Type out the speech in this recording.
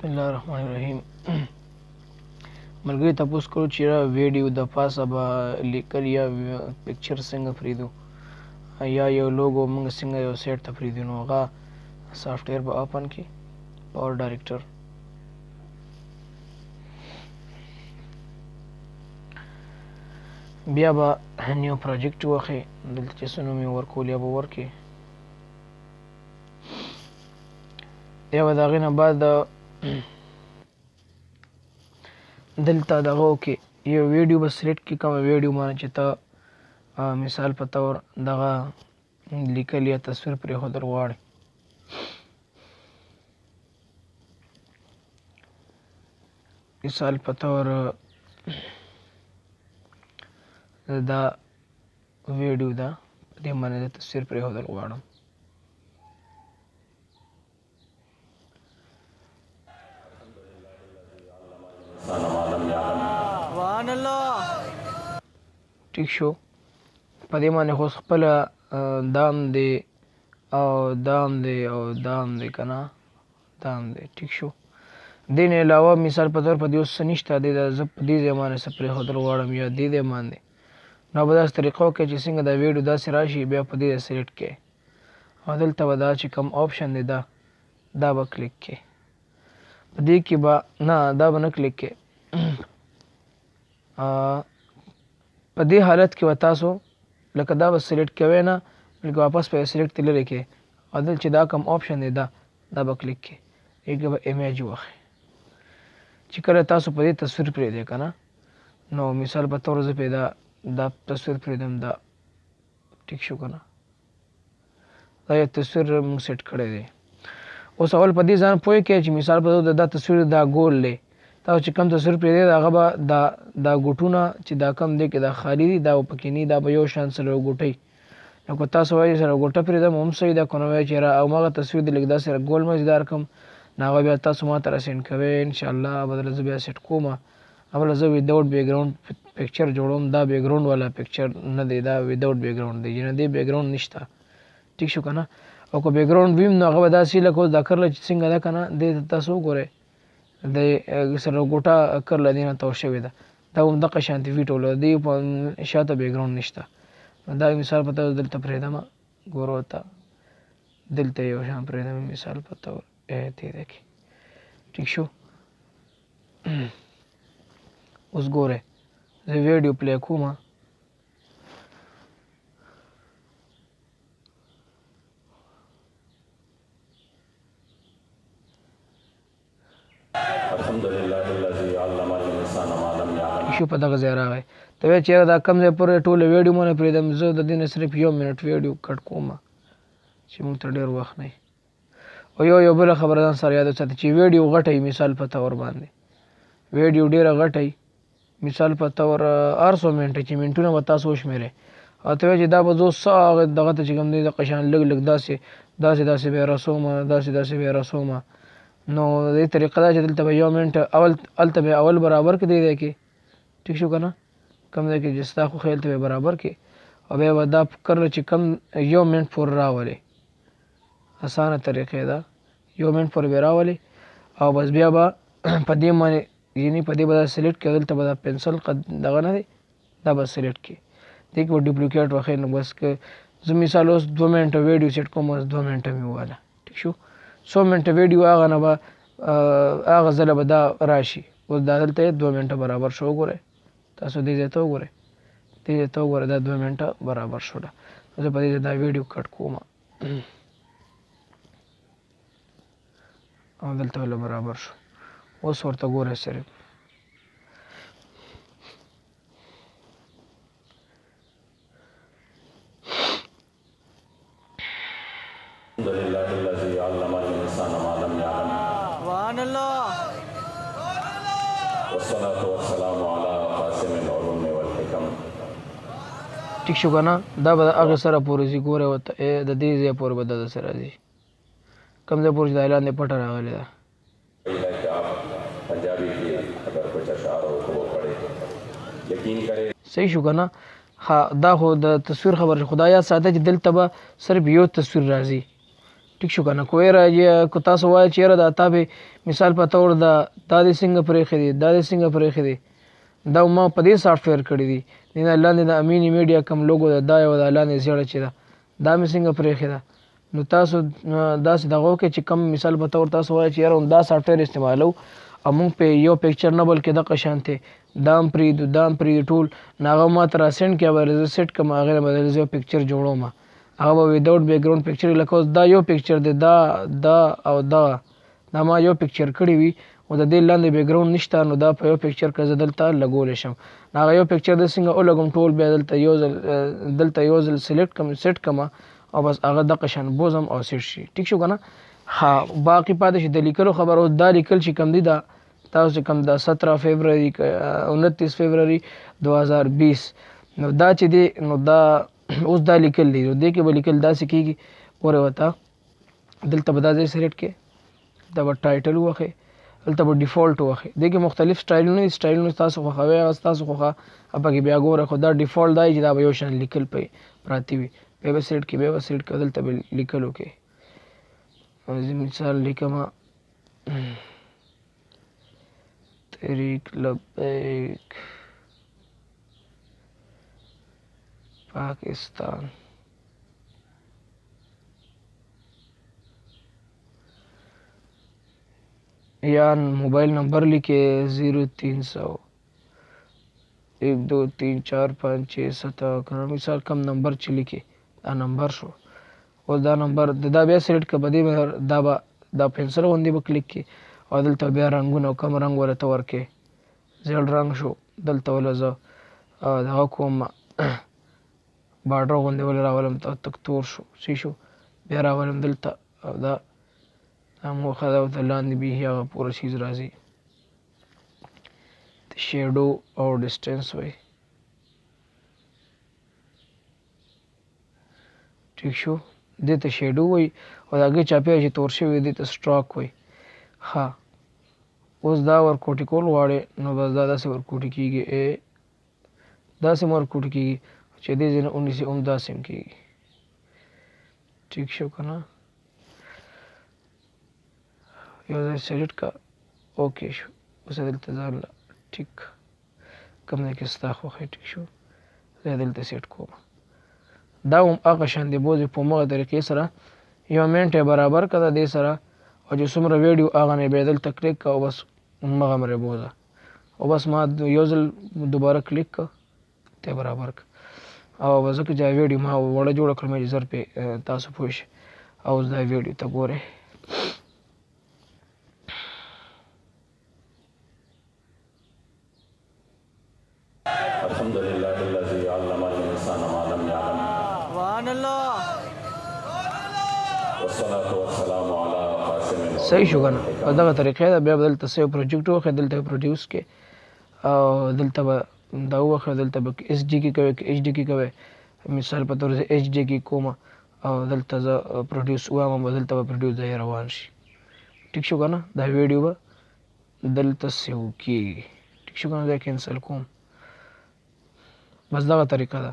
بسم الله الرحمن الرحیم. ملګری تاسو کړو چې ویډیو د پاسه به لیکل یا پکچر څنګه پریدو یا یو لوګو موږ څنګه یو سیټ ته پریدو، نو هغه سافټویر به اوپن کی پاور ډایرکټر. بیا به نیو پروجیکټ واخی، دلته چې څه نوم یې ورکول یا به ورکې. یا به د هغې نه بعد دلته دغه وکې یو ویډیو به سلیکټ کړي، کومه ویډیو باندې چې ته مثال په طور دغه لیکل یا تصویر پرېښودل غواړې. مثال په طور دا ویډیو ده، په دې باندې د تصویر پرېښودل غواړم. ټیک شو. په دې باندې خو خپله دام دی او دام دی او دام دی که نه دام دی. ټیک شو. دې نه علاوه مثال په طور په دې اوس څه نشته، زه په دې ځای باندې څه پرېښودل غواړم یا دې ځای باندې، نو به داسې طریقه وکړئ چې څنګه دا ویډیو داسې راشي، بیا په دې ځای سلیکټ کړئ او دلته به دا چې کوم آپشن دی دا به کلیک کړئ. په دې کې به نه دا به نه کلیک کړئ. په دې حالت کې به تاسو لکه دا به سلیکټ کوئ نه، بلکې واپس به سلیکټ لرې کړئ او دلته چې دا کوم آپشن دی دا به کلیک کړئ. دې کې به ایمیج واخلئ. چې کله تاسو په دې تصویر پرېږدئ که نه، نو مثال په طور زه پرې دا تصویر پرېږدم دا. ټیک شو که نه. دا یو تصویر موږ سیټ کړی دی. اوس اول په دې ځان پوه کړئ چې مثال په طور دا تصویر دا ګول دی، تاسو چې کوم تصویر پرېږدئ هغه به دا ګوټونه چې دا کم دی کې دا خالي دي، دا به پکې نه دا به یو شان څلور ګوټۍ. نو که تاسو وایئ سره ګوټه پرېږدم هم صحیح ده، که نه وایئ چې هماغه تصویر دی لږ داسې ګول مزیدار کړم، نو هغه بیا تاسو ما ته راسینډ کوئ. انشاءالله به درله زه بیا سیټ کوم. اوله زه ویداوټ بیکګراوند پکچر جوړوم. دا بیکګراوند والا پکچر نه دی، دا ویداوټ بیکګراوند دی، یعنې دې بیکګراوند نشته. ټیک شو که نه. او که بیکګراوند وي نو هغه به داسې لکه اوس دا کرله چې څنګه ده که نه، دې ته تاسو وګورئ د سره ګوټه کرله دې نه تاو شوې ده، دا هم دغه شانتې فیټ وله دې په شاته بیکګراوند نشته. نو دا مثال په طور دلته پرېږدم، ګورو ته دلته یو شان پرېږدم مثال په طور دې ده کې. ټیک شو. اوس ګورئ زه ویډیو پلی کوم. شو په دغه ځای راغی. ته وایې چې دا کم ځای پورې ټوله ویډیو مونه پرېږدم، زه د دې نه صرف 1 منټ ویډیو کټ کوم چې موږ ته ډېر وخت نه وي. او یو بله خبره ځان سره یاد وساتئ چې ویډیو غټه وي، مثال په طور باندې ویډیو ډېره غټه وي، مثال په طور 800 منټه چې منټونه به تاسو وشمېرئ. او ته وایې چې دا به زه اوس څه دغه ته چې کوم دی دغه شان لږ داسې بیا رسوم، داسې بیا رسوم. نو د دې طریقه دا چې دلته به 1 منټ هلته به اول برابر کړي دی کې. ټیک شو که نه. کوم ځای کې چې ستا خوښ هلته به برابر کړي او بیا به دا کرله چې کم 1 منټ پورې راولئ. اسانه طریقې ده. 1 منټ پورې به راولئ او بس بیا به په دې باندې یعنې په دې به دا سلیکټ کړئ. دلته به دا پنسل دغه نه دی، دا به سلیکټ کړئ. دې کې به ډوپلیکیټ واخلئ. نو بس که زه مثال اوس 2 منټه ویډیو سیټ کوم، اوس 2 منټه مې وواله. ټیک شو. 100 منټه ویډیو هغه نه به هغه ځله به دا راشي. اوس دا دلته 2 منټه برابر شو. وګورئ تاسو دې ځای ته وګورئ، دې ځای ته وګورئ، دا 2 منټه برابر شوله. زه په دې ځای دا ویډیو کټ کوم او دلته له برابر شو. اوس ورته ګورئ صرف ټیک شو که نه. دا به د هغې سره پورې ځي. ګورئ ورته د دې ځای پورې به د سره ځي، کوم ځای پورې چې دا لاندې پټه راغلې ده. صحیح شو که نه. ها دا خو د تصویر خبره، خو دا یاد ساته چې دلته به صرف یو تصویر راځي. ټیک شو کنه. کو تاسو وایي چې دا تا به مثال په تور دا د څنګه پرې خېدي دا د څنګه پرې خېدي دا ما په دې سافټویر کړی دي نه لاندې د امینی میډیا کم لوګو دا یو د لاندې زیړه چې دا مې څنګه پرې خېدا. نو تاسو داسې دغه کې چې کم مثال په تور تاسو وایي چې دا سافټویر استعمالو او موږ په یو پکچر نه بلکې د قشانته دام پری ټول ناغه ما تر اسند کې به سیټ کوم هغه بدل زو پکچر جوړوم هغه وداوت بیک ګراوند پکچر لکه دا یو پکچر دی دا او دا ما یو پکچر کړی وي او د دې لاندې بیک ګراوند نشته نو دا په یو پکچر کې زدلته لګول شم هغه یو پکچر د څنګه او لګم ټول به دلته یو ځل سلیکټ کوم سیټ کوم او بس هغه د قشن بوزم او سیټ شي. ټیک شو کنه. ها باقی پاتې شي د لیکلو خبرو دا لیکل چې کم دي دا تاسو کم دا 17 فبرवरी 29 فبرवरी 2020 نو دا چې دی نو دا اوس دا لیکل دی نو دې کې به لیکل دا سکیږي پورې وتا دلته به دا ځای سلیکټ کې دا به ټایټل وخه دلته به ډیفالت وخه دې کې مختلف سټایلونه تاسو خو خوي تاسو خو هغه کې بیا ګوره خو دا ډیفالت دی چې دا به یو شان لیکل پي پراتی وي به سلیکټ کې به سلیکټ کې دلته به لیکل وکي مثال لیکما تحریک لبیک پاکستان یا موبائل نمبر لکھے 0300 1 2 3 4 5 6 7 مثال کم نمبر چې لکھے دا نمبر شو او دا نمبر دا بیا سلیکټ ک بده دا پنسل باندې به کلیک کی او دلته بیا رنگونه کم رنگ ورته ورکه زیړ رنگ شو دلته ولزه دا کوم بارډر باندې ول راولم تک تور شو سی شو بیا راولم دلته او دا مو خداو ته لاندې به هغه پوره چیز راځي شیډو او ډیسټنس وای. ٹھیک شو دې ته شیډو وای او هغه چاپی چې تور شوی دې ته سټروک وای. ها اوس دا ور کوټی کول واړې نو بس دا داسې ور کوټی کیږي داسې ور کوټی کیږي چې دې ځنه 19 داسې کیږي. ٹھیک شو کنه یو ځای سلیکټ کا اوکے شو اوس دلته ځان ټیک کوم نه کې ستا خو ټیک شو زه دلته سیټ کوم دا هم هغه شان دی بوزي په مغه طریقې سره یو منټه برابر کړه دې سره او چې څومره ویډیو هغه نه بدل تکلیک کا او بس مغه مره بوزه او بس ما یو ځل دوباره کلیک کا ته برابر او وځه کې ځای ویډیو ما وړه جوړ کړم چې زر په تاسو پوښ او دا ویډیو ته ګوره الحمد لله الذي علم الإنسان ما لم يعلم سبحان الله والصلاة والسلام على قاسم صحیح شو کنه په دغه طریقې دا بیا دلته سیو پروجیکټ وخه دلته پروډوس کې او دلته دا وخه دلته ایس ډي کې کوي ایچ ډي کې کوي مثال په تور ایچ ډي کې کوم او دلته ز پروډوس وایم دلته پروډوس ځای روان شي. ټیک شو کنه دا ویډیو دلته سیو کې ټیک شو کنه دا کینسل کوم بس دغه طریقه ده.